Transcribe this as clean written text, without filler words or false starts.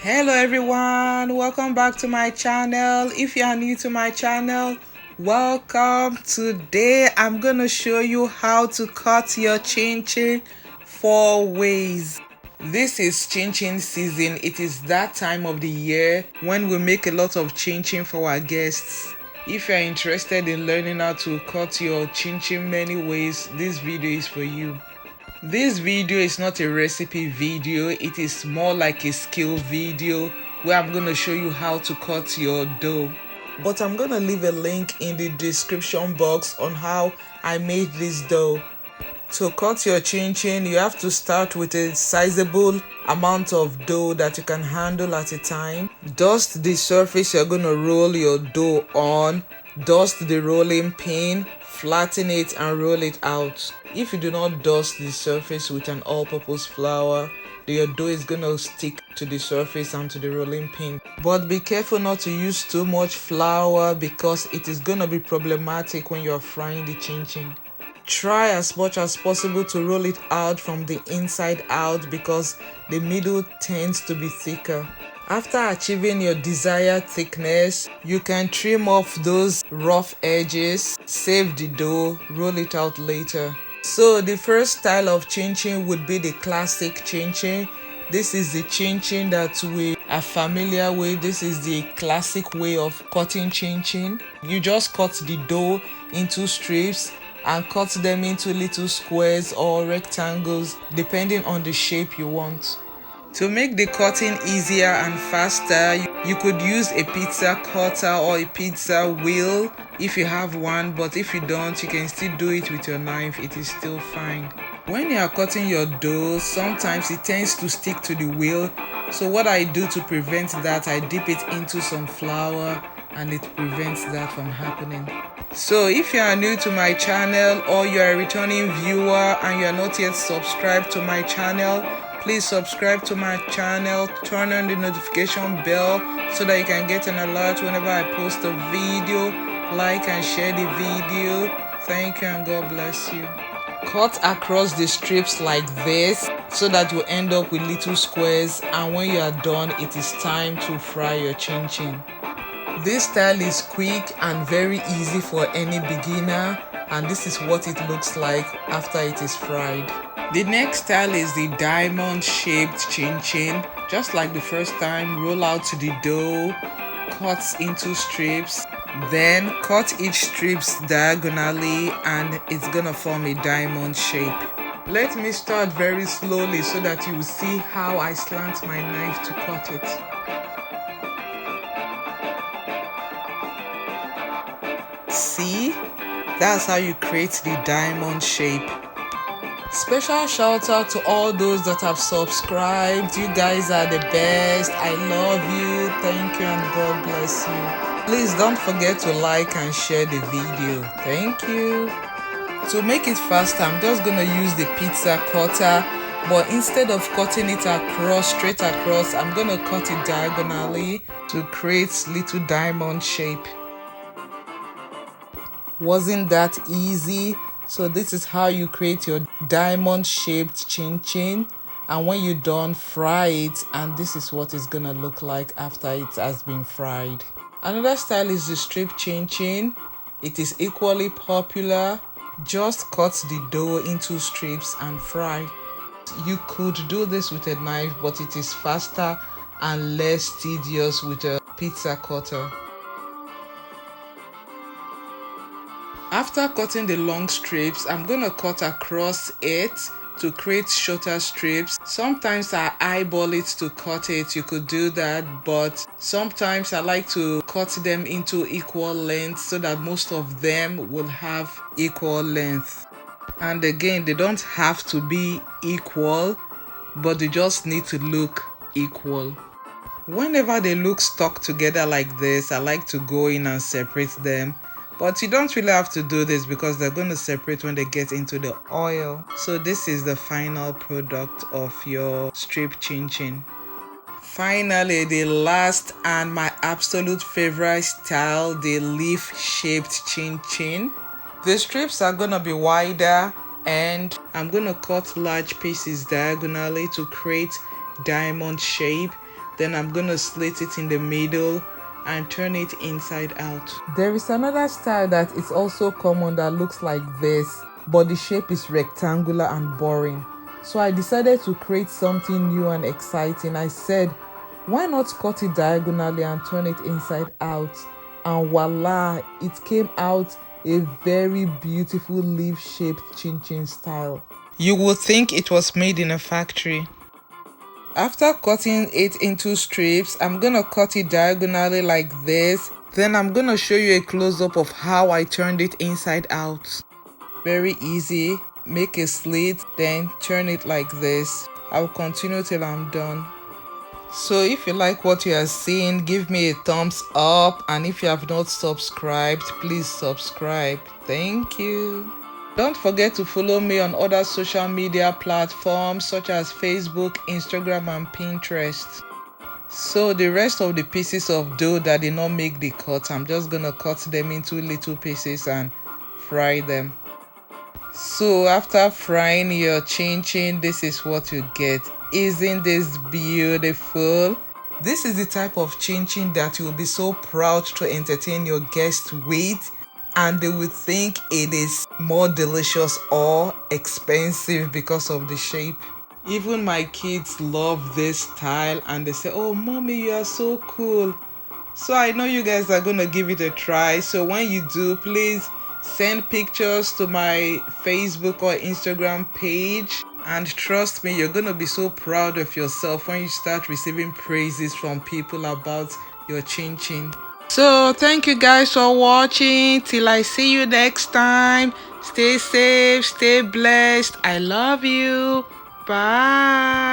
Hello everyone, welcome back to my channel. If you are new to my channel, welcome. Today I'm gonna show you how to cut your chin 4 ways. This is chin season. It is that time of the year when we make a lot of chin for our guests. If you are interested in learning how to cut your chin many ways, this video is for you. This video is not a recipe video, it is more like a skill video where I'm going to show you how to cut your dough. But I'm going to leave a link in the description box on how I made this dough. To cut your chin, you have to start with a sizable amount of dough that you can handle at a time. Dust the surface you're going to roll your dough on. Dust the rolling pin, flatten it and roll it out. If you do not dust the surface with an all-purpose flour, your dough is going to stick to the surface and to the rolling pin. But be careful not to use too much flour because it is going to be problematic when you are frying the chin. Try as much as possible to roll it out from the inside out because the middle tends to be thicker. After achieving your desired thickness, you can trim off those rough edges, save the dough, roll it out later. So the first style of chin would be the classic chin. This is the chin that we are familiar with. This is the classic way of cutting chin. You just cut the dough into strips and cut them into little squares or rectangles depending on the shape you want. To make the cutting easier and faster, you could use a pizza cutter or a pizza wheel if you have one, but if you don't, you can still do it with your knife. It is still fine. When you are cutting your dough, sometimes it tends to stick to the wheel. So what I do to prevent that, I dip it into some flour and it prevents that from happening. So if you are new to my channel or you are a returning viewer and you are not yet subscribed to my channel, please subscribe to my channel, turn on the notification bell so that you can get an alert whenever I post a video. Like and share the video. Thank you and God bless you. Cut across the strips like this so that you end up with little squares, and when you are done, it is time to fry your chin. This style is quick and very easy for any beginner, and this is what it looks like after it is fried. The next style is the diamond shaped chin. Just like the first time, roll out the dough, cut into strips, then cut each strips diagonally and it's gonna form a diamond shape. Let me start very slowly so that you will see how I slant my knife to cut it. See? That's how you create the diamond shape. Special shout out to all those that have subscribed. You guys are the best. I love you. Thank you and God bless you. Please don't forget to like and share the video. Thank you. To make it faster, I'm just gonna use the pizza cutter, but instead of cutting it straight across, I'm gonna cut it diagonally to create little diamond shape. Wasn't that easy? So this is how you create your diamond shaped chin, and when you're done, fry it, and this is what it's gonna look like after it has been fried. Another style is the strip chin. It is equally popular. Just cut the dough into strips and fry. You could do this with a knife, but it is faster and less tedious with a pizza cutter. After cutting the long strips, I'm going to cut across it to create shorter strips. Sometimes I eyeball it to cut it. You could do that, but sometimes I like to cut them into equal lengths so that most of them will have equal length. And again, they don't have to be equal, but they just need to look equal. Whenever they look stuck together like this, I like to go in and separate them. But you don't really have to do this because they're going to separate when they get into the oil. So this is the final product of your strip chin. Finally, the last and my absolute favorite style, the leaf shaped chin. The strips are going to be wider and I'm going to cut large pieces diagonally to create diamond shape. Then I'm gonna slit it in the middle and turn it inside out. There is another style that is also common that looks like this, but the shape is rectangular and boring. So I decided to create something new and exciting. I said, why not cut it diagonally and turn it inside out? And voila, it came out a very beautiful leaf-shaped chin-chin style. You would think it was made in a factory. After cutting it into strips, I'm gonna cut it diagonally like this. Then I'm gonna show you a close-up of how I turned it inside out. Very easy. Make a slit, then turn it like this. I'll continue till I'm done. So if you like what you are seeing, give me a thumbs up, and if you have not subscribed, please subscribe. Thank you. Don't forget to follow me on other social media platforms such as Facebook, Instagram, and Pinterest. So the rest of the pieces of dough that did not make the cut, I'm just gonna cut them into little pieces and fry them. So after frying your chin-chin, this is what you get. Isn't this beautiful? This is the type of chin-chin that you'll be so proud to entertain your guests with, and they will think it is more delicious or expensive because of the shape. Even my kids love this style and they say, oh mommy, you are so cool. So I know you guys are gonna give it a try. So when you do, please send pictures to my Facebook or Instagram page, and trust me, you're gonna be so proud of yourself when you start receiving praises from people about your chin-chin. So thank you guys for watching. Till I see you next time, stay safe, stay blessed. I love you. Bye.